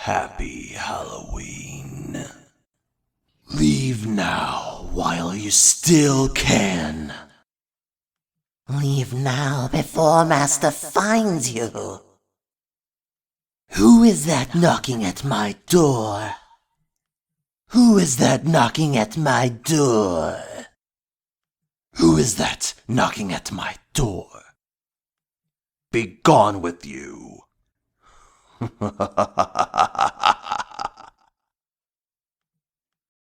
Happy Halloween. Leave now while you still can. Leave now before Master finds you. Who is that knocking at my door? Who is that knocking at my door? Who is that knocking at my door? Be gone with you.